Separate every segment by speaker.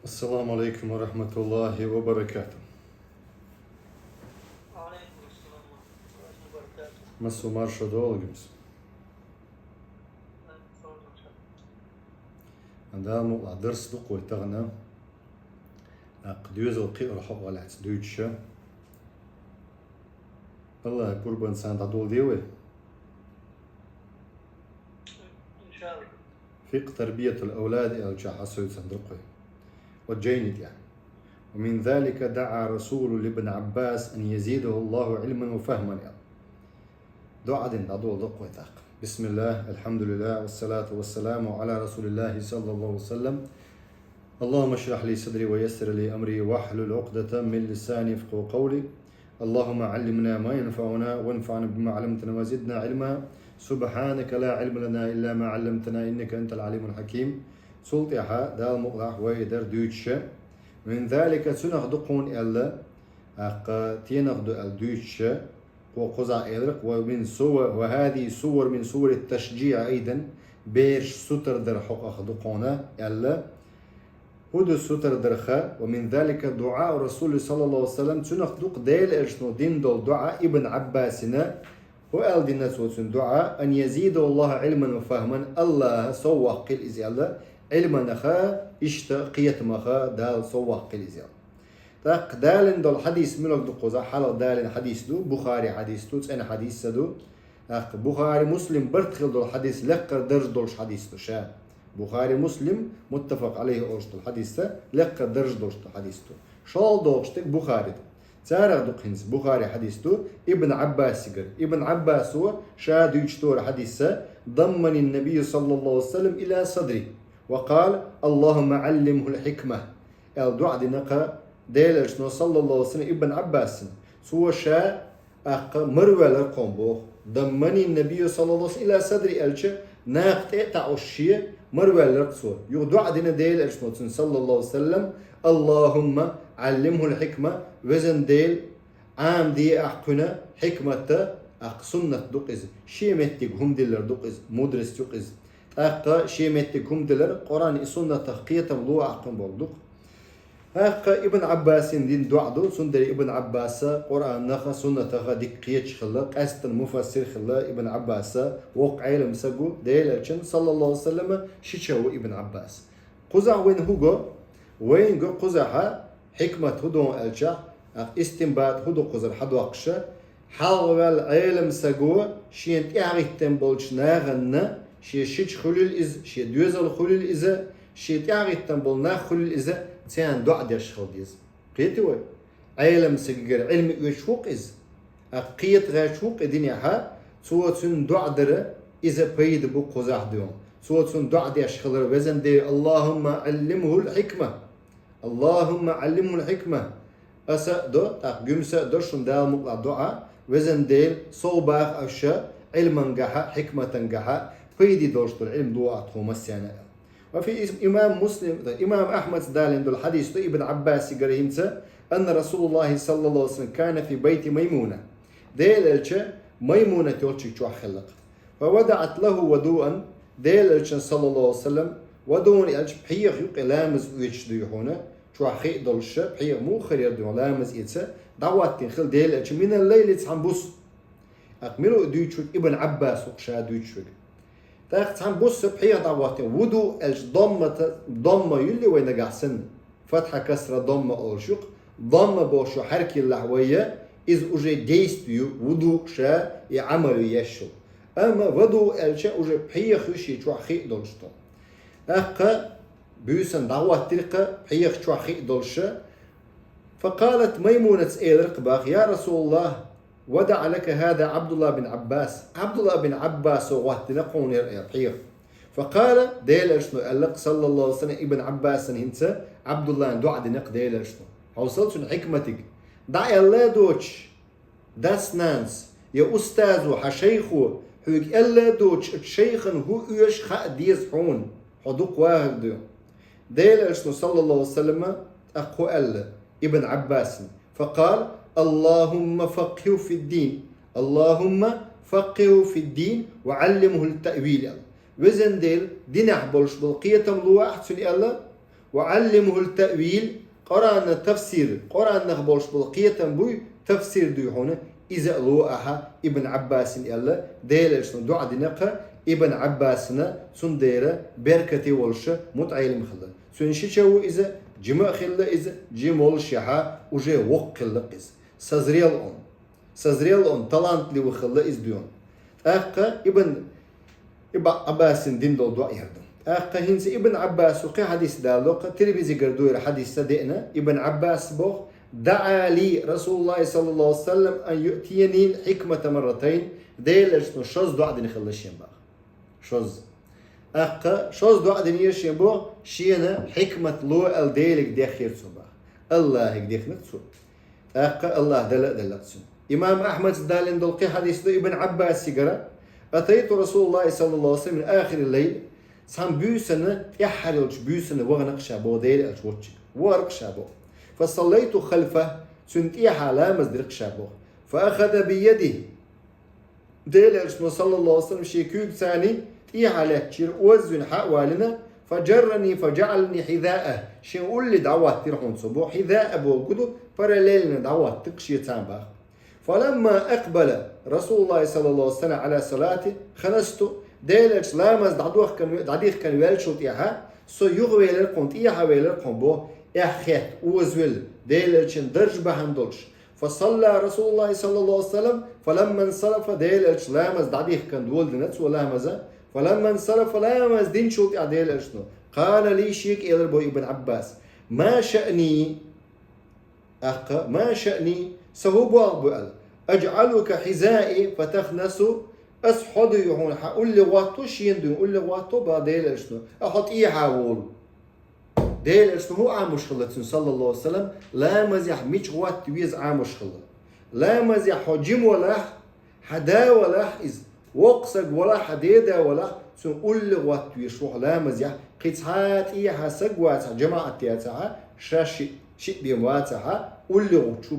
Speaker 1: السلام عليكم ورحمة الله وبركاته.
Speaker 2: وعليكم السلام ورحمة الله وبركاته.
Speaker 1: مسو مارشا دولجمس. عندها مقطع درس دقوة تغنى قديوز القيء رحب على دوتشا الله يقرب إنسان تعدول ديوي
Speaker 2: إن شاء الله.
Speaker 1: فيق تربية الأولاد إلى الجاحة سويد صندوقه والجينت يعني. ومن ذلك دعا رسول لابن عباس أن يزيده الله علما وفهما يعني. دعاء دين تعدول دقوة تاق. بسم الله الحمد لله والصلاة والسلام على رسول الله صلى الله عليه وسلم. اللهم اشرح لي صدري ويسر لي أمري واحلل عقدة من لساني يفقهوا قولي. اللهم علمنا ما ينفعنا وانفعنا بما علمتنا وزدنا علما. سبحانك لا علم لنا إلا ما علمتنا إنك أنت العليم الحكيم. سلطيحة دال مقضح ويدر دوتشة. من ذلك سنخ دقون إلا تينخ دوتشة وقزع إلرق ومن صور وهذه صور من صور التشجيع أيضا بيش ستر در حق أخدقونا إلا هدو ستر درخا. ومن ذلك دعاء رسول صلى الله عليه وسلم تنخدق ديل إرشنو دين دول دعاء ابن عباسنا وقال دينا سوتن دعاء أن يزيد الله علما وفهما الله سوق قل إزيالا علما نخا اشتقيت مخا دال سوق قل إزيالا تاق دالن دول حديث ملك دو قوزا حلق دالن حديث دو بخاري حديث دو تسين حديث دو تاق بخاري مسلم برتخل دول حديث لقر درج دولش حديث دو شا بخاري مسلم متفق عليه أوشتو الحديث ده لقى درج دوشتو حديث دو شال دوشتك بخاري دو تارغ دو قنز بخاري حديث دو ابن عباس يقر ابن عباس هو شاد يجتور حديث ضمن النبي صلى الله عليه وسلم إلى صدري وقال اللهم علمه الحكمة الدعاء دي نقا ديلش صلى الله عليه وسلم ابن عباس سوى شا مروى لرقم بوخ ضمن النبي صلى الله عليه وسلم إلى صدري ألش ناقت إقطع الشيء مروى لرقصور يقدع دينا ديل أرشموتن صلى الله عليه وسلم اللهم علمه الحكمة وزن ديل عام دي أحقنا حكمة أق سنة دقز شيمتك هم دلر دقز مدرس دقز أق شيمتك هم دلر قرآن سنة تحقية الله أحقن بردق أق ابن عباس دين دعدو سندري ابن عباس قرآن نخا سنة تخا دقية خلا قست المفسر خلا ابن عباس وقع علم سجو ديل صلى الله عليه وسلم شيشو ابن عباس قزع وين هو وين جو قزعها حكمة هدو الجا استنباط هدو قزر حدوقشة حال علم سجو شين تعرفتن بولش ناغن شي شيش خلل إز شي دوزل خلل إز شي تعرفتن بول نا خلل إز تيان دعاء ديش خلديز قيتوا علم سجر علم يشوق إز قيت غاشوق الدنيا ها صوتن دعاء در إذا بيد بو قزح ديون صوتن دعاء ديش خلر وزن دي اللهم علمه الحكمة اللهم علمه الحكمة أسا دو جمسة درشن دال مقلع دعاء وزن ديل صوباخ أشياء علما جحا حكمة جحا بيدي درشت العلم دعاء تومسيانا. وفي إمام مسلم إمام أحمد دالين دول حديث ابن عباس قرينتا أن رسول الله صلى الله عليه وسلم كان في بيت ميمونة ديل الشة ميمونة تولشي شو خلق فودعت له ودوءا ديل الشة صلى الله عليه وسلم ودون الش بحيخ يق لامز ويش ديهونا شو خي دولش بحيخ مو خير ديون لامز إتسا دعوات تنخل ديل الش من الليل تحنبوس أكملوا ديوتشوك ابن عباس وقشا ديوتشوك تاخت عن بص بحية دعواتين ودو الش ضمة يلي وين قحسن فتحة كسرة ضمة أولشوق ضمة بوشو حركي اللحوية إذ أجي ديستيو ودو شا يعملوا يشو أما ودو الش أجي بحية خشي شو خي دولشتو أقا بيوسن دعوات تلقى بحية شو خي دولشة فقالت ميمونة إيلرق باخ يا رسول الله ودع لك هذا عبد الله بن عباس عبد الله بن عباس وغتنا قون يرحيه فقال ديل اشنو قال صلى الله عليه وسلم ابن عباس هنت عبد الله دعاء دنق ديل اشنو حوصلت حكمتك دع الله دوتش داس نانس يا استاذ وحشيخو هيك الله دوتش الشيخ هو يش خا ديز حون حدوق واحد ديل اشنو صلى الله عليه وسلم اخو الله ابن عباس فقال اللهم فقهه في الدين اللهم فقهه في الدين وعلمه التأويل وزن ديل دينح بولش بالقية ملوح تسني الله وعلمه التأويل قرآن التفسير قرآن نخبرش بالقية بوي تفسير دي هنا إذا لوأها ابن عباس يلا ديل شنو دعاء دينقة ابن عباسنا سنديرة بركتي والش متعيل مخلا سنشي شو إذا جمع خلا إذا جمول شها وجه وقل قز سزريل أون طلانت لي وخلا إز ديون أخا ابن عباس دين دول دعاء يردم أخا هنس ابن عباس وقي حديث دالوقة تلفزي قردوير حديث صدقنا ابن عباس بوخ دعا لي رسول الله صلى الله عليه وسلم أن يؤتيني الحكمة مرتين ديل اشتو شوز دعاء دين خلاش ينبغ شوز أخا شوز دعاء دين يرش ينبغ شينا حكمة لو الديلك دي خير صباح الله يقديك نقصو أخا الله دلق سن إمام أحمد دالين دلقي حديث دو ابن عباس يقرأ أتيت رسول الله صلى الله عليه وسلم من آخر الليل سام بيوسنا يحرلش بيوسنا وغنق شابو ديل أجوتش ورق شابو فصليت خلفه سنتيح على مزدرق شابو فأخذ بيده ديل أجمع صلى الله عليه وسلم شيكوك ثاني تيح على كشير وزن حوالنا فجرني فجعلني حذاءه شين قول لي دعوات ترحون صبو حذاء أبو قدو فرليلنا دعوات تقشي تانباخ فلما أقبل رسول الله صلى الله عليه وسلم على صلاته خنسته ديلش لامز دعديخ كان ويلشوت إياها سو يغوي للقون إياها ويلرقون بو إحخيت وزويل ديلش درج بهندلش فصلى رسول الله صلى الله عليه وسلم فلما انصرف ديلش لامز دعديخ كان دول دنتس ولامزة فلما انصرف لامز دين شوت إياه ديلش قال لي شيك إلى بو ابن عباس ما شأني أخا ما شأني سهوب وابوال أجعلك حذائي فتخنس أسحد يهون حقول لي واتو شين يقول لي واتو بعدين شنو أحط إيه حاول ديل شنو هو عام مشكلة صلى الله عليه وسلم لا مزح ميش وات ويز عام مشكلة لا مزح حجم ولا حدا ولا إز وقصق ولا حديدة ولا سنقول لي وات ويشوح لا مزح قطعات إيه حسق وات جماعة تياتها شاشي شيء بيمواتها قول لي شو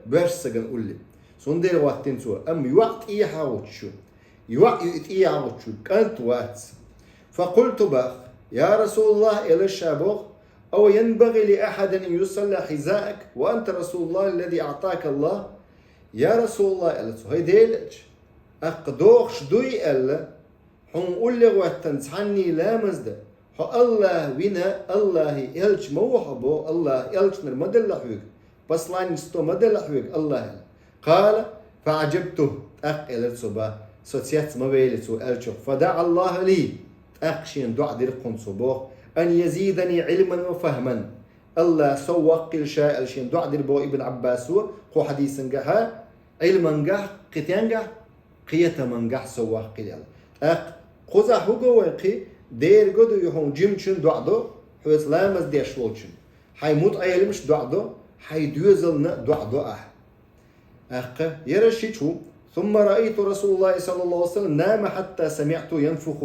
Speaker 1: برسجن قول لي سندير وقتين سو يوقت إيه حاوتشو يوقت إيه حاوتشو كانت وقت فقلت بخ يا رسول الله إلى الشابوخ أو ينبغي لأحد أن يصلى حذائك وأنت رسول الله الذي أعطاك الله يا رسول الله إلى سو هاي ديلج أقدوخ شدوي إلا هم قول لي وقتن تحني لا مزد الله وينا الله يلج موحبو الله يلج نرمدل لحوك بس لا نستو مدل لحوك الله قال فعجبته إلى صبا سوتيات مبيلتو ألشوف فدع الله لي أقشين دع درقون صبوخ أن يزيدني علما وفهما الله سوق كل شيء ألشين دع دربو ابن عباسو قو حديث نجها علما نجح قتيان قية من نجح سوق قليل قزح هو وقي دير قدو يهون جيمشن دعدو حيث لامز ديش وولشن حي موت أيلمش دعدو حي دوزلنا دعدو يرشيشو ثم رأيت رسول الله صلى الله عليه وسلم نام حتى سمعته ينفخ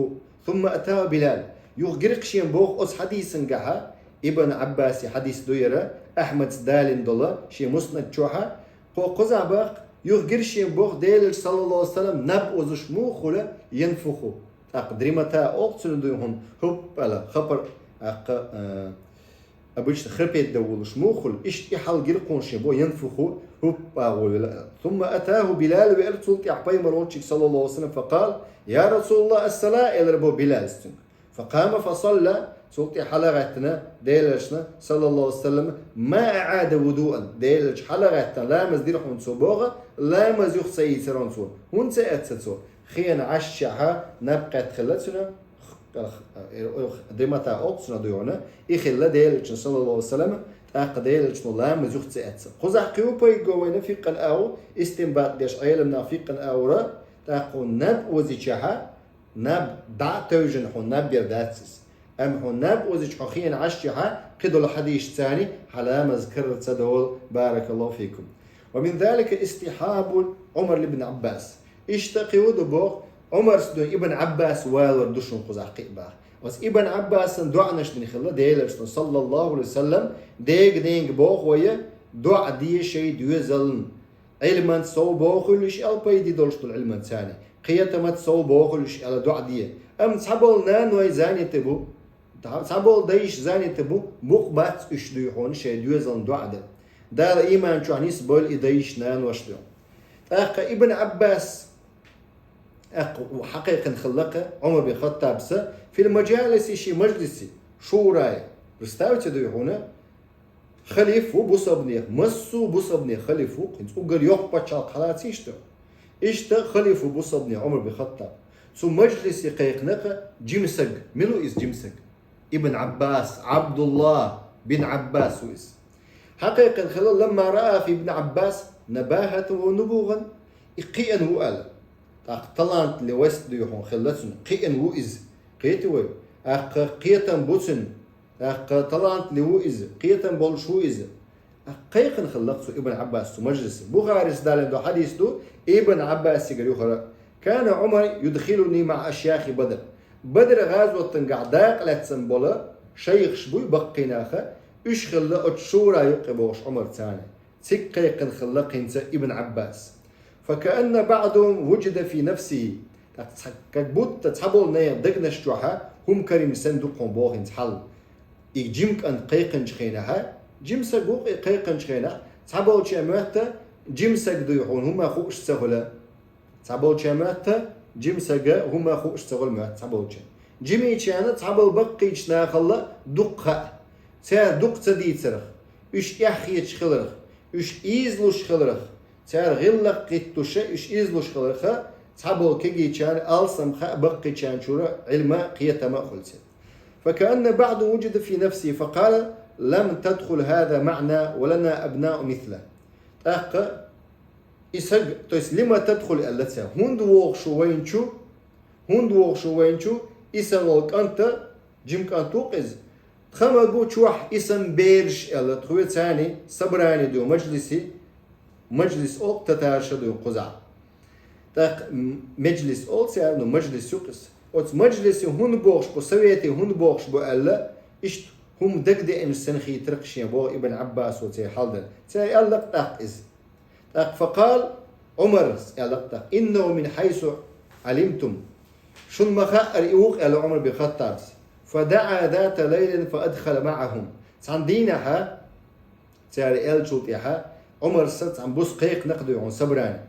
Speaker 1: ثم أتى بلال يغرق شين بوخ أس حديث نجها ابن عباس حديث دويرة أحمد دالين دولا شي مسند شوها قزع باق يغرق شين بوخ ديل صلى الله عليه وسلم نب وزش موخلة ينفخ دريمتا أقصن دوهم هب على خبر أبيش خربيت دولش موخل إيش إحال جرقون شبو ينفخو هو ثم أتاه بلال وأرسلت أحبي مرونشك صلى الله عليه وسلم فقال يا رسول الله الصلاة إلى ربو بلال فقام فصلى سلطي حلقتنا ديلشنا صلى الله عليه وسلم ما أعاد وضوءا ديلش حلقتنا لا مزدير حون صبوغة لا مزيخ سيسرون صور هون سيأتسر خيان عشها نبقى تخلتنا دريمتا أقصنا ديونا إخلا ديلش صلى الله عليه وسلم أقديلش نلا مزيخ سيأتسر خزح قيوبا يقوين فيقا أو استنباط ديش أيلمنا فيقا أورا تاقو نب وزيشها نب دع توجن حون نب بيرداتسس أم حون نب وزيش حخين عشها قدو الحديث ثاني حلا مذكرة سدول بارك الله فيكم ومن ذلك استحاب عمر لابن عباس اشتقي ودبوغ عمر سدون ابن عباس والر دشون قزح قيبا وس ابن عباس دعنش دين خلا ديلش صلى الله عليه وسلم دينج بوغ ويا دع دي شيء دوزلن علما سو بوغلش البيدي دولشتو العلم ثاني قيتمت سو بوغلش على دع دي ام صحبل نان ويزاني تبو تعبول دايش زاني تبو مقبات اشدو هون شيء دوزن دعده دار إيمان شو عنيس بول إدايش نان وشدو أخ ابن عباس وحقيقة خلقه عمر بن الخطاب في المجالس شي مجلسي شورى رستاوتي دو هنا خليفه بوصبني مسو بوصبني خليفه كنت أقول يوقف بشال خلاص إشتا خليفه بوصبني عمر بن الخطاب سو مجلسي قيقنقه جمسق ملو إس جمسق ابن عباس عبد الله بن عباس وإس حقيقة خلال لما رأى في ابن عباس نباهة ونبوغا قيئا وقال طلعت لوست ديوحون خلصن قيئا وإز قيتوي قيتا بوتن طلعت لوئز قيتا بولشو إز قيقا خلقت ابن عباس مجلس بخاري سدالين دو حديث دو ابن عباس يقول كان عمر يدخلني مع أشياخ بدر غازوة تنقعداق لاتسنبولا شيخ شبوي بقيناخا إيش خلا أتشورا يقبوش عمر تاني تقيقا خلقين ابن عباس فكأن بعضهم وجد في نفسه كبوت تتحبول نيا دقنش جوحا هم كريم صندوقهم بوغين تحل يجمك أن قيقن شخينها جمسك بوغ قيقن شخينها تحبول شاماتا جمسك دويحون هما خوش سهولا تحبول شاماتا جمسك هما خوش سهول ما تحبول شام جمي شانا تحبول بقي شنا خلا دقها تا دق تدي ترخ إيش يحيش خلرخ إيش إيزلوش خلرخ تار غلق قيتوشة إيش إيزلوش خلرخ تحبول كيجي شان ألسم خا بقي شان شورا علما قيتا ما خلصت فكأن بعض وجد في نفسه فقال لم تدخل هذا معنا ولنا أبناء مثله أق إسق تويس لما تدخل ألتها هند وغشو وينشو إسقولك أنت جمك أن توقز خما قو تشوح اسم بيرش ألا تخوي ثاني صبراني دو مجلس أوق تتارش دو قزع تاق مجلس أوق سيارنو مجلس يقص أوت مجلس هون بوغش بو سويتي هون بوغش بو ألا إشت هم دقدي إن سنخي ترقشي بو ابن عباس وتي حالدن تي ألق تاق إز تاق فقال عمر ألق تاق إنه من حيث علمتم شن مخاء رئوق ألا عمر بخطاب فدعا ذات ليل فأدخل معهم عندينها تاري الشوتيها عمر ست عن بوس قيق نقدو عن صبران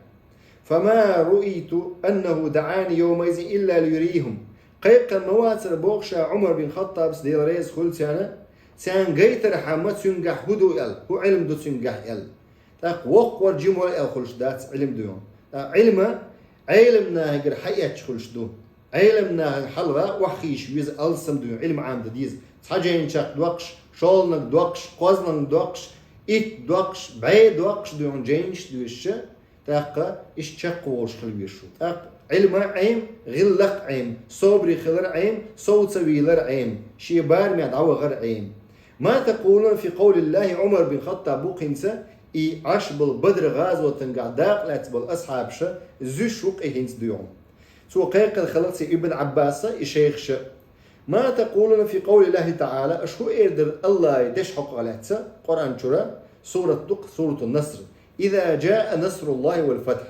Speaker 1: فما رؤيت أنه دعاني يومئذ إلا ليريهم قيق المواتر بوغشا عمر بن خطاب سديل ريز خلتانا سان قيتر حامت سنجح هدو هو علم دو سنجح تاق وق ورجمو خلش دات علم دو علمنا هجر حيات خلش دو علمنا حلوة وحيش ويز ألسم دو علم عام ديز حاجين شاق دوقش شولنك دوقش قوزنك دوقش إت دوقش بعيد دوقش دو جينش دوش تاقا إش تشقوش خلويشو تاق علم عيم غلق عيم صبري خلر عيم صوت سويلر عيم شيبار ميدعو غر عيم ما تقولون في قول الله عمر بن الخطاب بوقنسا إي عشبل بدر غازوة تنقعداق لا تبل أصحاب شا زوش وق إهنس ديوم سو قيق الخلق ابن عباس الشيخ ما تقولون في قول الله تعالى أشهو إردر الله يدشحق على قرآن شورى سورة النصر إذا جاء نصر الله والفتح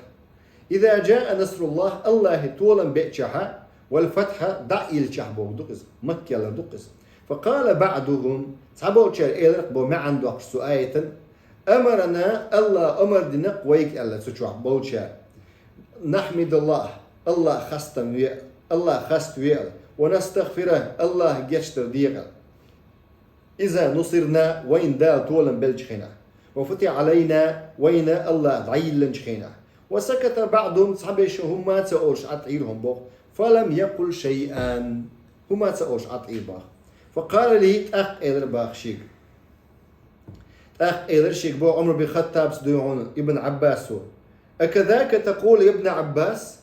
Speaker 1: إذا جاء نصر الله طولا بأتشها والفتح دعي الشحبوك دقز مكة لدقز فقال بعضهم صحبوا شير إيرق بو ما عنده سؤاية أمرنا الله أمر دينق ويك الله سوچوح بولشا نحمد الله خست ويل ونستغفره الله جشتر ديغل إذا نصرنا وين دا طولا بلجخنا وفتح علينا وين الله ضعيل لنجخنا وسكت بعضهم صحبش هم تأورش عطيرهم بوخ فلم يقل شيئا هم تأورش عطير باخ فقال لي أخ إلر باخ شيك أخ إلر شيك بو عمر بن الخطاب سدوعون ابن عباس أكذاك تقول يا ابن عباس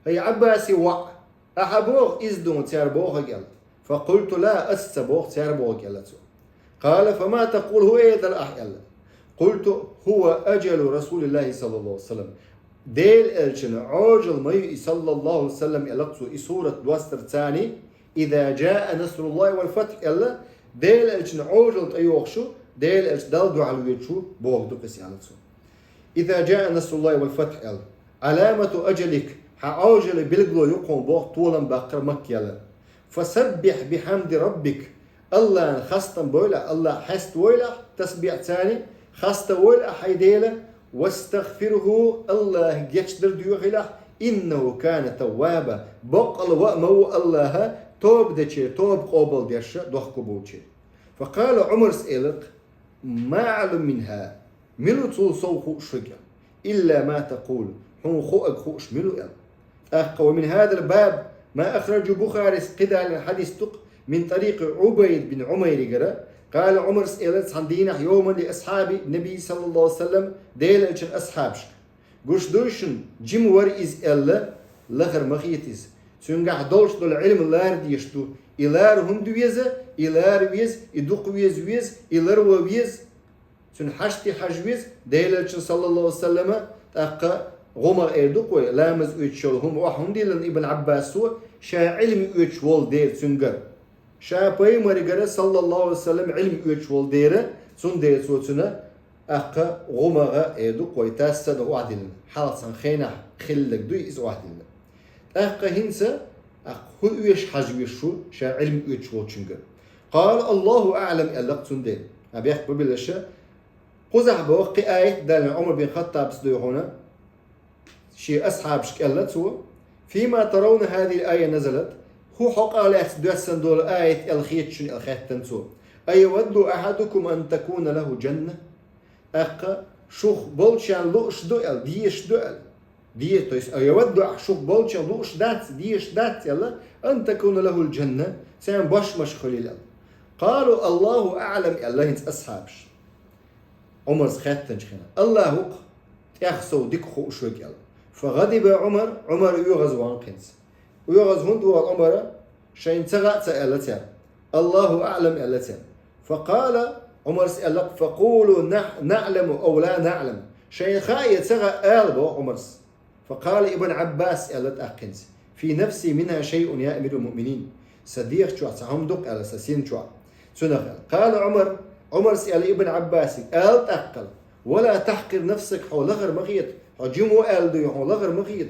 Speaker 1: هي عباسي وع أحبوغ إزدون تياربوغ قال فقلت لا أستبوغ تياربوغ قال قال فما تقول هو إيه در أحيال قلت هو أجل رسول الله صلى الله عليه وسلم ديل الجن عجل مي صلى الله عليه وسلم يلقصوا سورة دوستر ثاني إذا جاء نصر الله والفتح إلا ديل الجن عجل أيوخشو ديل الجن دالدو على ويتشو بوغ دقسي على إذا جاء نصر الله والفتح إلا علامة أجلك عاجل بلغلو يقوم بوغ طولا باقر مكيالا فسبح بحمد ربك الله خاصة بولا الله حست ولا تسبيح ثاني خاصة ولا حيديله واستغفره الله يشدر ديوغله إنه كان توابا بقل وأمو الله توب دشي توب قبل ديش دوخ بوشي. فقال عمر سئلق ما أعلم منها ملو تصو خوش إلا ما تقول هم خوك خوش ملو ومن هذا الباب ما أخرج بخاري قدع الحديث تق من طريق عبيد بن عمير قرأ قال عمر سئلت عن دينه يوما لأصحاب النبي صلى الله عليه وسلم ديل أجن أصحابش قوش دوشن جيم ور إز ألا لغر مخيتيز سنقع دولش دول علم لار ديشتو إلار هم دويزة إلار ويز إدوق ويز إلار ويز سن حشتي حجويز ديل أجن صلى الله عليه وسلم تأقى غمر إيدوق لامز أيتشول هم وحهم ديلن ابن عباس سوى شا علم أيتشول دير سنقر شا بيمر صلى الله عليه وسلم علم أيتشول دير سن دير سوى أقا غمغا إيدو قوي تاسد وعدلن حالسان خينا خلق دوي إز وعدلن أقا هنسا أقا هو إيش حجويشو شا علم إيش وچنگر قال الله أعلم ألق سندين أبي أخبر بالله قزح بوقي آية دال عمر بن خطاب سدوي هنا شي أصحاب شكالت سوى فيما ترون هذه الآية نزلت هو حق على دوسن دول آية الخيتشن الخيتن سوى أيود أحدكم أن تكون له جنة أقا شوخ بولشان لوش دوئل ديش دوئل دي تويس يود شوخ بولشان لوش دات ديش دات يلا أن تكون له الجنة سام باش مش خليل قالوا الله أعلم الله ينت أصحابش عمر سخاتن شخنا الله هو يخسو ديك خو شوك يلا فغضب عمر يغز وانقنس ويغز هند وعمر شين تغا سألتها الله أعلم ألتها فقال عمر سألك فقولوا نعلم أو لا نعلم شيء خاية سغى آلبو عمر فقال ابن عباس ألت أقنس في نفسي منها شيء يا أمير المؤمنين صديق شو سهم دق على سسين شو سنغل قال عمر سأل ابن عباس ألت أقل ولا تحقر نفسك حول غير مغيط جمو ألدو حول غير مغيط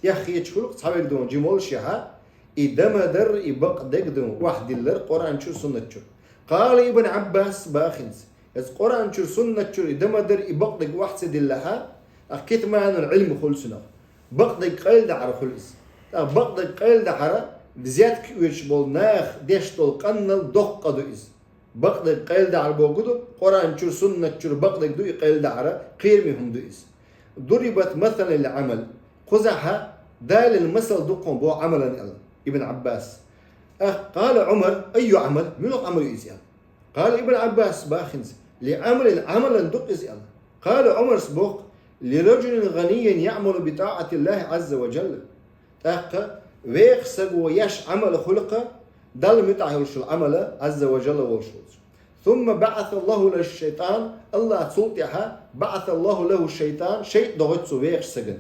Speaker 1: يا خيت شو صحابك دون جمول شها إدما در إبق دقدم واحد اللر قرآن شو سنة شو قال ابن عباس باخنس إذ قرآن شو سنة شو إدما در إبق دق واحد سدلها أكيد ما أنا العلم خلصنا بق دق قيل دعر خلص بق دق قيل دعر بزيادة كويش بول ناخ ديش دول قنل دق قدو إز بق دق قيل دعر بوجودو قرآن شو سنة شو بق دق دو قيل دعر قير مهم دو إز ضربت مثلا العمل قزحها دال المثل دقهم بو عملا ابن عباس قال عمر أي عمل؟ منو عمل يزيان؟ قال ابن عباس باخنس لعمل عملا دق يزيان قال عمر سبوق لرجل غني يعمل بطاعة الله عز وجل ويخسق ويش عمل خلقه دل متعه العمل عز وجل والشوز ثم بعث الله له الشيطان الله سلطها بعث الله له الشيطان شيء ضغط ويخسق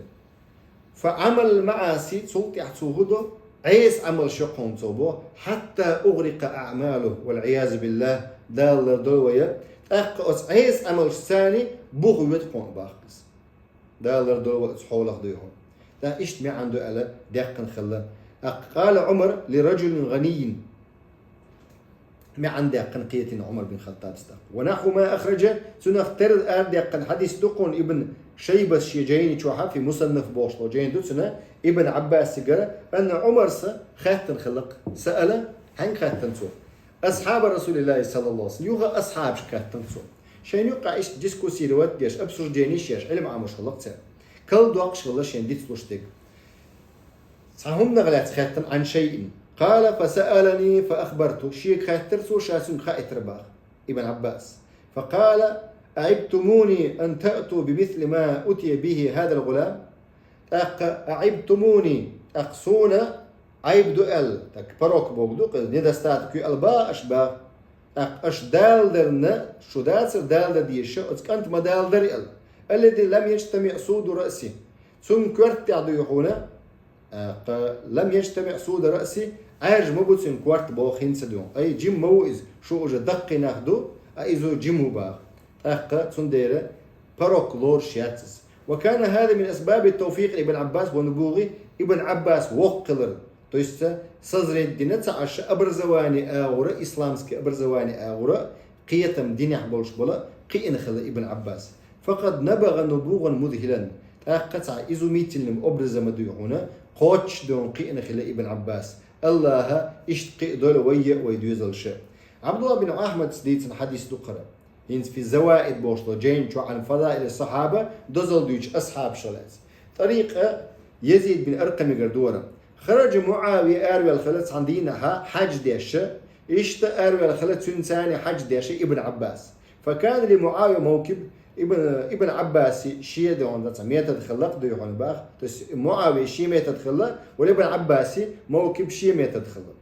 Speaker 1: فعمل المعاصي سلطح سوهده عيس عمل شقهم صوبه حتى أغرق أعماله والعياذ بالله دال دلوية أقص عيس عمل ثاني بغوت قوم باقص دال دلوية حوله ديهم ده إيش ما عنده ألا دقن خلا قال عمر لرجل غني ما عنده قنقية عمر بن الخطاب استق ونحو ما أخرج سنفترض أردق حديث دقون ابن شيبة شيجين شوحا في مصنف بوشلو جين دوتسنا ابن عباس سجرة أن عمر خاتن خلق سأل هن خاتن سو أصحاب رسول الله صلى الله عليه وسلم يوغا أصحاب خاتن سو شين يقع إيش ديسكوسي روات ديش أبصر جينيش يش علم عمش خلق سأل كل دوق شغلة شين ديت لوشتك صحهم نغلات خاتن عن شيء قال فسألني فأخبرته شيء خاتر سو شاسم خائت رباخ ابن عباس فقال أعبتموني أن تأتوا بمثل ما أتي به هذا الغلام أعبتموني أقصونا عيب دؤل تكبروك بوغدوك ندستات كي البا أشبا أش دال درنا شو داسر دال در ديشة أنت ما دال در الذي لم يجتمع سود رأسي ثم كورت يعضيحونا لم يجتمع سود رأسي عاج مبوتسين كورت بوخين سدون أي جيم موئز شو أجا دقي ناخدو أيزو جيمو باخ أخا تنديرة باروك لور شياتس وكان هذا من أسباب التوفيق لابن عباس ونبوغي ابن عباس وقلر То есть созреть динеца аж образование ауры исламское образование ауры قيتم دينح بولش بلا قين خل ابن عباس فقد نبغ نبوغا مذهلا قطع إزوميتلم أبرز مديحونا قوتش دون قين خل ابن عباس الله اشتقي دول ويدوزل شيء عبد الله بن أحمد سديت حديث دقرة ينز في زوائد بوشلو جين شو عن فضائل الصحابة دوزل دوش أصحاب شلات طريقة يزيد بن أرقم قردورة خرج معاوية أروي الخلط عندنا حج ديش إشت أروي الخلط سنساني حج ديش ابن عباس فكان لمعاوية موكب ابن عباس شيء دون ذات مية تدخلق دو يهون باخ معاوية شيء مية تدخلق والابن عباس موكب شيء مية تدخلق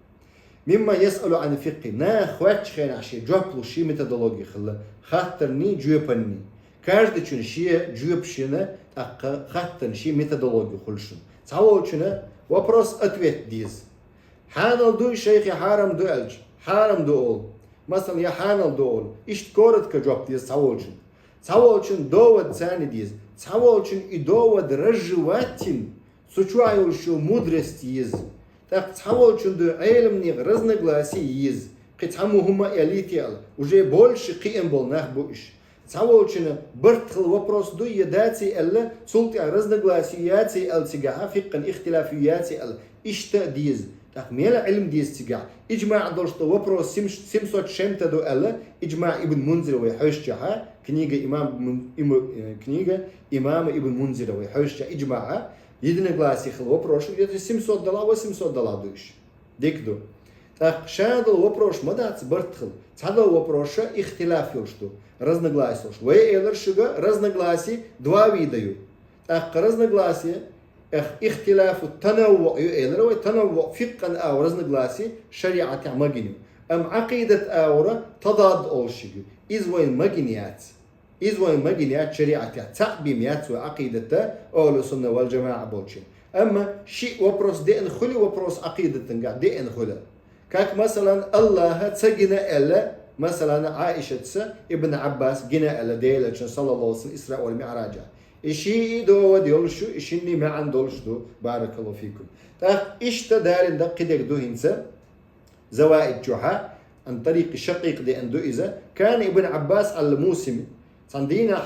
Speaker 1: مما يسأل عن الفقه ناخوات خين عشي جوبلو شيء ميتودولوجي خلا خاطرني جوبني كارد تشون شيء جوبشنا خاطر شيء ميتودولوجي خلشن تعود شنا وبروس أتويت ديز حانل دو شيخ حارم دو ألج حارم دو أول مثلا يا حانل دو أول إيش كورت كجوب ديز تعود شن دوود ثاني ديز تعود شن إدوود رجواتين سوچوايول شو مدرس ديز تعود شن دو علم نيغ رزنغلاسي يز قتحمو هما إليتيال وجي بولش قيم بولناه بوش تعود شن برتخل وبروس دو يداتي ألا سلطي رزنغلاسياتي التقاها فقا اختلافياتي ال إشتا ديز تقميل علم ديز تقع إجماع دولشت وبروس سمسوت شمتا دو ألا إجماع ابن منذر ويحوشجها كنيجة إمام ابن منذر ويحوشجها إجماعها يدنا غلاسي خل وبروش يدنا $700 $800 دوش ديكدو так شادل وبروش مدات برتخل تعدل وبروش اختلاف يوشتو разногласие уж вы элершига разногласий два вида так разногласие اختلاف التنوع يؤلر تنوع فقا أو разногласий شريعة مجنو أم عقيدة أورا تضاد أولشيجو إزوين مجنيات شريعة تعبيميات وعقيدة أول السنة والجماعة بولشين أما شيء وبروس دين خلي وبروس عقيدة قاعد دين خلا كاك مثلا الله تسجنا إلا مثلا عائشة ابن عباس جنا إلا ديلة صلى الله عليه وسلم إسراء والمعراج إشي دو وديولشو إشيني ما عندولش دو بارك الله فيكم تاك إشتا دارين دا قدر دو هنسا زوائد جوحا عن طريق الشقيق دي أندو إذا كان ابن عباس على الموسم صندينا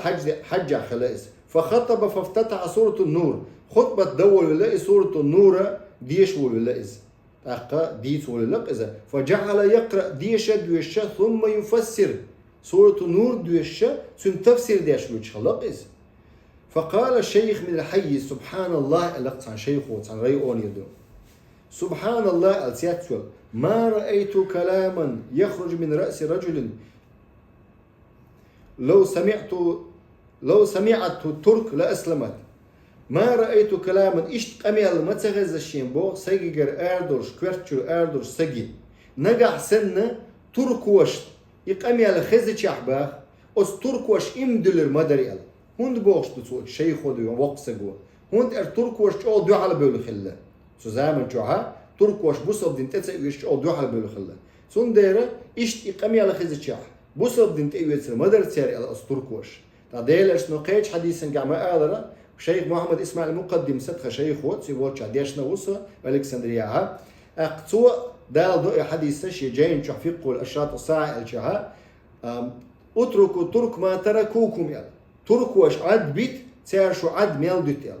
Speaker 1: حج خلاص فخطب فافتتح سورة النور خطبة دول ولا سورة النور ديش ولا إذا أقا ديت ولا إذا فجعل يقرأ ديش دويش ثم يفسر سورة النور دويش ثم تفسير ديش ويش خلق إذا فقال الشيخ من الحي سبحان الله لقط عن شيخ عن ريئون يدو سبحان الله السياتول ما رأيت كلاما يخرج من رأس رجل لو سمعت الترك لأسلمت ما رأيت كلاما إشت أميال ما تغز الشينبو سيجر أردوش كويرتشو أردوش سجي نجح سنة ترك وش يقاميال خزج أحباخ أس ترك وش إمدلر مدريال هند بوش تقول شيخ ودو وقت جو هند ترك وش أو دو على بيلو خلا سوزامن جوها ترك وش بوسب دين تتسويش أو دو على بيلو خلا سون ديره إشت إقاميال خزج أح بوسب دين تيويتر مدر تسير على أس ترك وش تعديل إيش نقيش حديثا جماعة آذرة شيخ محمد إسماعيل المقدم ستخ شيخ واتسي واتش عديشنا وصا الكسندرياها اقتوا دال دو حديثة شي جاين شحفقوا الأشراط الساعة الشها اتركوا ترك ما تركوكم يلا ترك واش عد بيت تيرشو عد ميل دوت يلا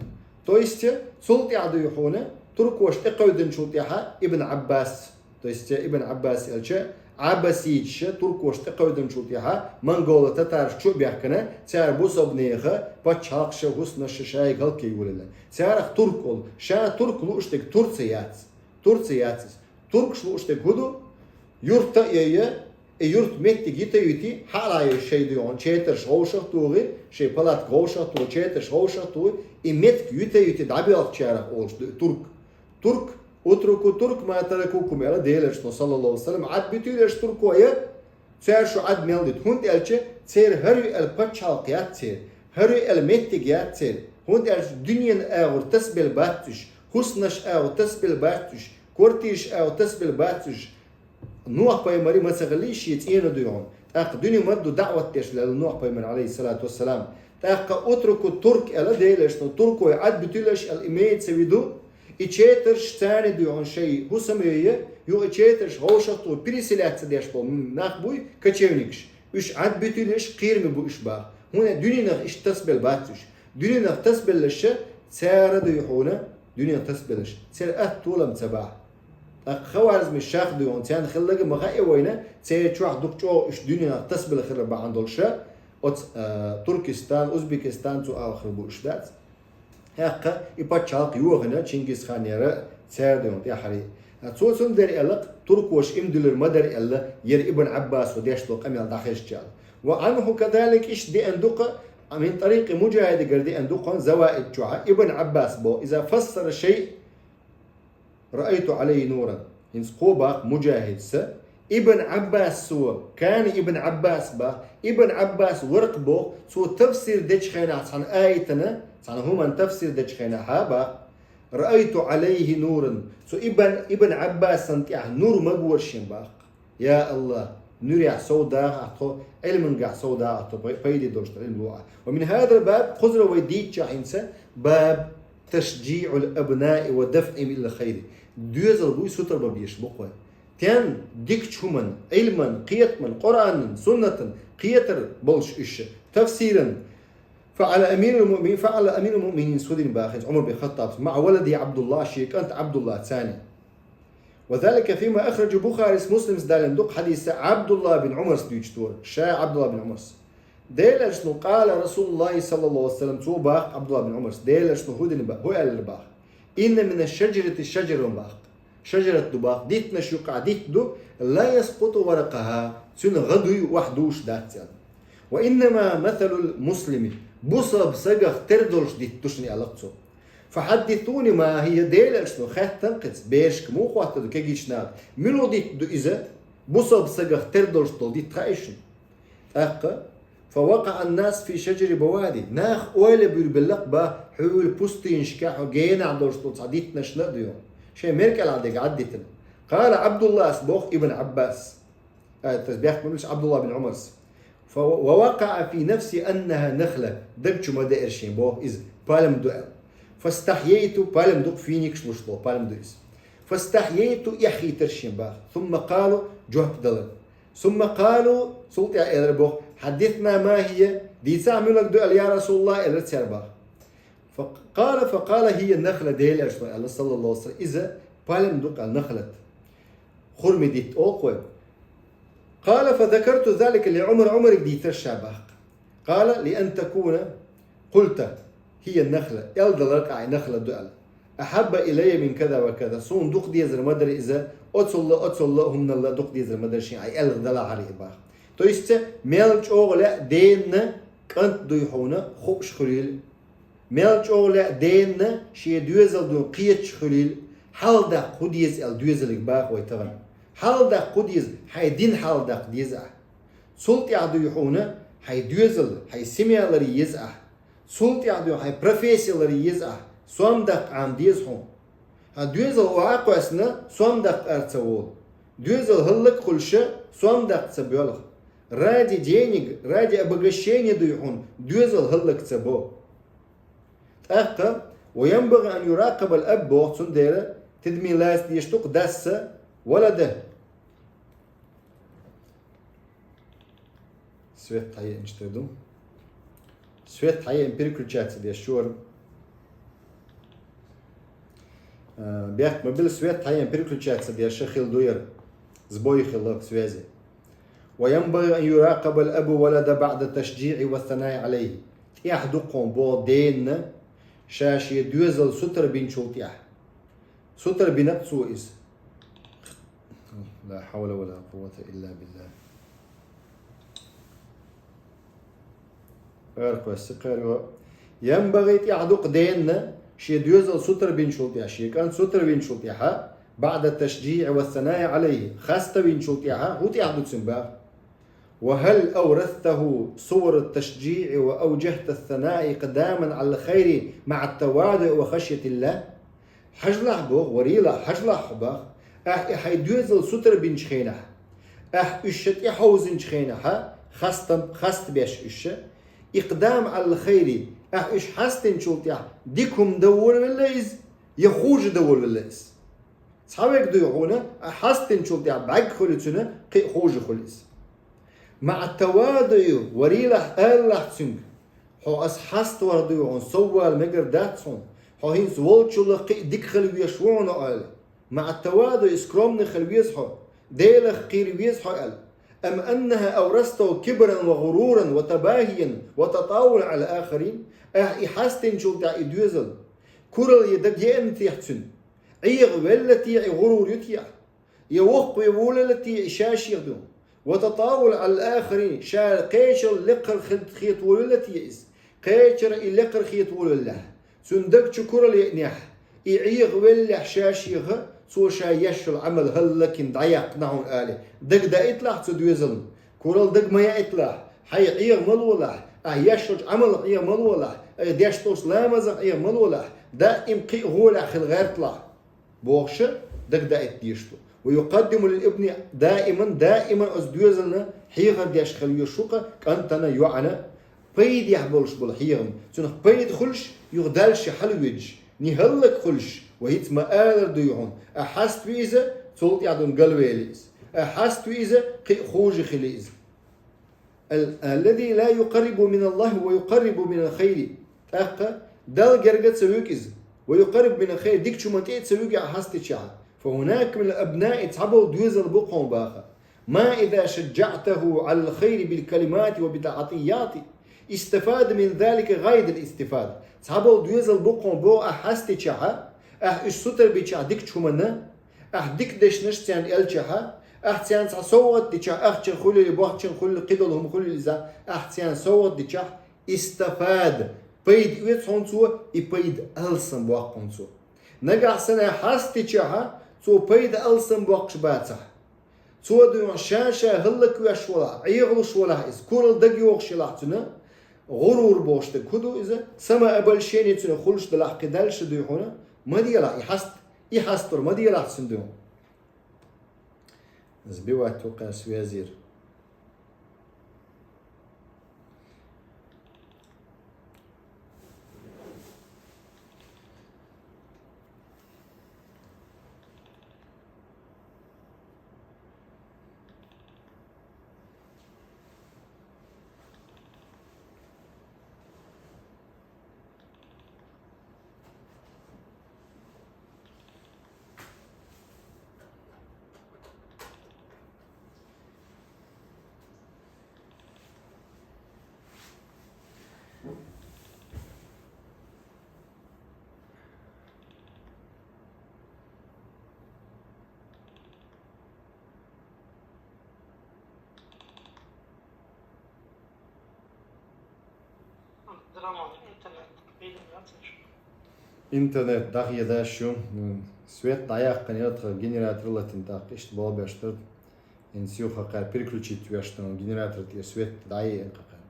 Speaker 1: تويست سلطي عدو يحونا ترك واش اقودن شوطيها ابن عباس تويست ابن عباس الشا عباسيتش ترك واش تقودن شوطيها منغول تتار شو بيحكنا تيار بوس ابنيخه باتشاقش غسنا شاي غلكي ولا تيار تركول شا ترك لوشتك تركيات ترك شلوشتك هدو يورت يورت ميت جيتا يتي حالا شيء ديون تشيتر شوشة توغي شيء بلات غوشة تو تشيتر شوشة تو إميت يتي دابيات تشارك أولش ترك اتركوا ترك ما تركوكم يلا ديلش صلى الله عليه وسلم عد بتيلش تركوا يا تسير شو عد ميلدت هند ألشة تسير هري البتشالقيات تسير هري الميتجيات تسير هند ألش دنيا أو تسبل باتش حسنش أو تسبل باتش كورتيش أو تسبل باتش نوح بايمري ما تغليش يتين ديون تاق دنيا مدو دعوة تيش لنوح بايمر عليه الصلاة والسلام تاق اتركوا ترك يلا ديلش تركوا عد بتيلش الإميت سويدو İçetirş tane diyor şey bu sameye yo içetirş hoşatu prisilat diye bol nak bu kaçevnikş. Üç ad bütünüş qirmi bu iş bak. Huna dünyanın iş tasbel batış. Dünyanın tasbelleşe سيارة يحونا دنيا تسبلش سير طولم تبع خوارزم الشاخ ديون تيان خلق مغاي وينا سير شو دكتور إيش دنيا تسبل خرب عندولشة تركستان أوزبكستان تو آخر بوشدات هاقا يبتشاق يوغنا تشينجيز خان يرى سير ديون يا حري تصوصن در إلق ترك وش إمدلر مدر إلا ير ابن عباس وديش لو قميل داخل جال وعنه كذلك إيش دي أندقة من طريق مجاهد قردي أندقون زوائد جوعة ابن عباس بو إذا فسر شيء رأيت عليه نورا ينسقوباق مجاهد س ابن عباس سوى كان ابن عباس با ابن عباس ورق بو سو تفسير ديش خينا عن آيتنا عن هما تفسير ديش خينا حابا رأيت عليه نورا سو ابن عباس سنتيع نور مقورشين باق يا الله نريع سوداء عطو علم قاع سوداء عطو فايدة دوشت علم وعاء ومن هذا الباب خزر ويديت شاحنسا باب تشجيع الأبناء ودفعهم إلى الخير دوزل بوي ستر ببيش بقوة تان ديك شومن علما قيتمن قرآن سنة قيتر بلش إش تفسيرا فعلى أمير المؤمنين سودين باخج عمر بن الخطاب مع ولدي عبد الله شيك أنت عبد الله ثاني وذلك فيما أخرج بخاري مسلم دالن دق حديث عبد الله بن عمر سديجتور شا عبد الله بن عمر ديل شنو قال رسول الله صلى الله عليه وسلم تو باق عبد الله بن عمر ديل شنو هودن باق هو قال الباق إن من الشجرة الشجرة باق شجرة دباق ديت نشوق ديت دو لا يسقط ورقها سن غدوي وحدوش دات وإنما مثل المسلم بصب سجخ تردلش ديت تشني علاقته فحدثوني ما هي ديل شنو خات تنقص بيرش مو قوات دو كيجيشنال منو ديت دو إذا بصب سجخ تردلش دول ديت خايشن أقا فوقع الناس في شجر بوادي ناخ أول بالبلق با حول بوستين شكاحو جينا عندوش دول صعديت نشنا ديون شيء ميركل عندك عدتنا قال عبد الله اسبوخ ابن عباس تسبيح مش عبد الله بن عمر ووقع في نفسي أنها نخلة دقشو ما دائرشين بوه إذ بالم دوئل فاستحييت بالم دوق فينيك شلوشلو بالم دوئس فاستحييت يحيي ترشين باه ثم قالوا جهب دلن ثم قالوا سلطة إلى بوه حدثنا ما هي دي تعمل لك دوئل يا رسول الله إلى تسير فقال هي النخلة ديل أرشمي الله صلى الله عليه وسلم إذا بالم دوق النخلة خرمي ديت أوقوي قال فذكرت ذلك لعمر ديت الشابه قال لأن تكون قلت هي النخلة يلدلك عي نخلة دوئل أحب إلي من كذا وكذا صون دوق ديزر مدر إذا أتصل الله هم الله دوق ديزر مدر شيء عي يلدل عليه باق تو يست ميلج أوغلا دين كنت دويحونا خوش خليل ميلج أوغلا دين شيء دوزل دون قيت خليل حال دا قديز دوزلك باق ويتغن حال دا قديز هاي دين حال دا قديزة سلطة دويحونا هاي دوزل هاي سميالري يزأ سلطة هاي بروفيسيالري يزأ سوام دا عام ديز هون ها دوزل وعاقوسنا سوام دا أرتسوول دوزل هلك خلشة سوام دا تسبيولخ ради денег, ради обогащения дуйхун, دوزل هلك تسبو أخطر وينبغي أن يراقب الأب وقتن ديرة تدمي لاس يشتق داسة ولده سويت حيا انشتردم سويت حيا امبيريكل دي الشور بيحكم بل سويت حيا امبيريكل دي الشخيل دوير زبوي خلاق سويزي وينبغي أن يراقب الأب ولد بعد التشجيع والثناء عليه يحدقهم بو دين شاشي دوزل ستر بين شوتيح ستر بنقصو إس لا حول ولا قوة إلا بالله أركو السقر ينبغي يحدق دين شي دوزل ستر بين شوتيح شي كان ستر بين شوتيح بعد التشجيع والثناء عليه خاصة بين شوتيح هو تيحدق سنباه وهل أورثته صور التشجيع وأوجهت الثناء قداما على الخير مع التواضع وخشية الله حجلح بوغ وريلا حجلح باغ حي دوزل ستر بين شخينح اشت حوزن شخينح خست بيش إقدام على الخير إش حستن شلتيح ديكم دور الليز يخوج دول الليس صحابك دو هنا حستن شو تاع بعك خلتنا قي خوج خلص مع التواضع وريله الله تسنج هو أس حست وردو هون سوال مجر داتسون هو هين سوال شو لقي ديك خلوي شوونه قال مع التواضع سكرومن خلويس هو ديل خيرويس هو قال أم أنها أورثته كبرا وغرورا وتباهيا وتطاول على الآخرين حستن شو تاع إدوزل كورل يدك يأنت يحتسن عيغ والتي غرور يتيح يوق ويولتي إشاش يغدون وتطاول على الآخرين شال قيشر لقر خيط وللتي يئس قيشر لقر خيط ولله سندك شكر لينح يعيغ ولا شاش يغ سو شا يشل عمل هلكن ضيق نعون آله دق دا إطلع تدويزن كورل دق ما يطلع حي عيغ ملوله يشل عمل عيغ ملوله ديشتوس لامزق عيغ ملوله دائم قي هو لأخي الغير طلع بوغش دق دا إتديشتو ويقدم للابن دائما أزدوزلنا حيغا ديش خليو شوقة كانتنا يوعنا بيد يحبلش بالحيغم سنخ بيد خلش يغدالش حلوج نهلك خلش وهيت ما آلر ديوهن أحست ويزا تولت يعدون قلبي ليز أحست ويزا قي خوج خليز الذي لا يقرب من الله ويقرب من الخير أقا دال جرجت سويك إز ويقرب من الخير ديك شو منتقد سويك أحست شعر فهناك من الأبناء يتعبوا دويز البقهم باخر ما إذا شجعته على الخير بالكلمات وبالعطيات استفاد من ذلك غاية الاستفادة تعبوا دويز البقهم بو أحست شعر إيش ستر بيشع ديك شو منا ديك دش نشتيان إلشها تيان صوت ديشا تشن خلي بوقت تشن خلي قدلهم خلي لذا تيان صوت ديشا استفاد بيد ويتونسو يبيد ألسن بوقتونسو نجح سنة حست شها تو بيد ألسن بوقش باتح تو دو شاشة هلك وشولا عيغل شولا إز كورل دقي وقش لحتنا غرور بوشت كدو إذا سما أبل شيني تنا خلش دلح قدالش دو هنا ما ديلا يحستر ما ديلا حسن دو زبيوة توقع سوازير إنترنت داخل داشون سويت ضيق قنيات جنراتور لا تنتاق اشتباه بيشتر إن سيوخ قال بيركلوشيت ويشتون جنراتور تي سويت ضيق قال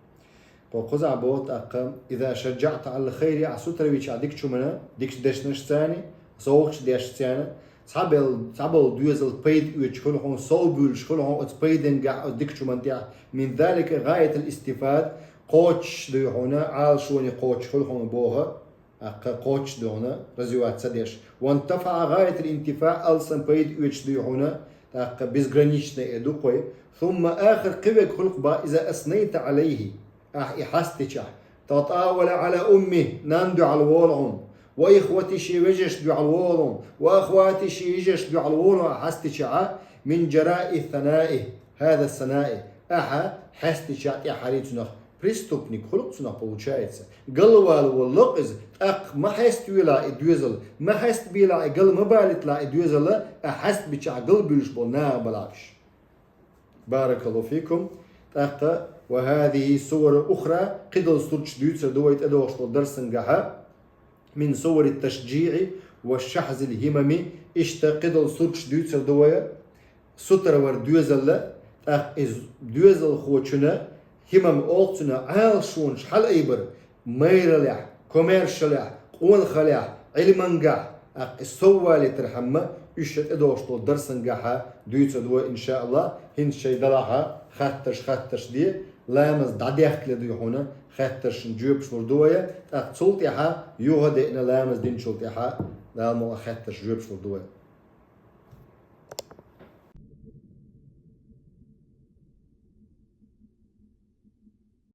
Speaker 1: وقزع بوت أقام إذا شجعت على الخير يعسوتر بيش عديك شو منا ديكش دشنش ثاني صوغش ديش ثاني صعبل دوزل بيد ويشكلهم صوبول شكلهم اتبيدن قاع ديك شو من ذلك غاية الاستفاد قوتش دو هنا عال شوني قوتش كلهم بوها قوتش دو هنا رزوات سديش وانتفع غاية الانتفاع ألسن بيد ويش دو هنا بزغرانيشنا إدو قوي ثم آخر قوي خلق با إذا أثنيت عليه إحاستيش تطاول على أمه ناندو على الوالهم وإخوتي شي وجش دو على الوالهم وأخواتي شي وجش دو على الوالهم أحاستيش من جراء ثنائه هذا الثنائي حاستيش يا حريتنا преступник خلقتنا получается قلوال واللقز ما حست ولا إدوزل ما حست بلا قل ما بالت لا إدوزل أحست بتشع قلب يشبنا بلاش بارك الله فيكم وهذه صور أخرى قدر صورش دوتر دويت أدوش درسن جها من صور التشجيع والشحذ الهممي قدر صورش دوتر دوية ستر ور دوزل دوزل خوتشنا همم أوتنا عال شونش حل أيبر ميرلع كوميرشلع قول خلع علمنجع السوالي ترحمة يشت إدوشتو درسنجعها دويتو دو إن شاء الله هن شيء دلعها خاتش دي لامز دعديخ لدي هنا خاتش نجوب شور دوية تقصلتها يوهد إن لامز دين شلتها ده ما أخذتش جواب في الدواء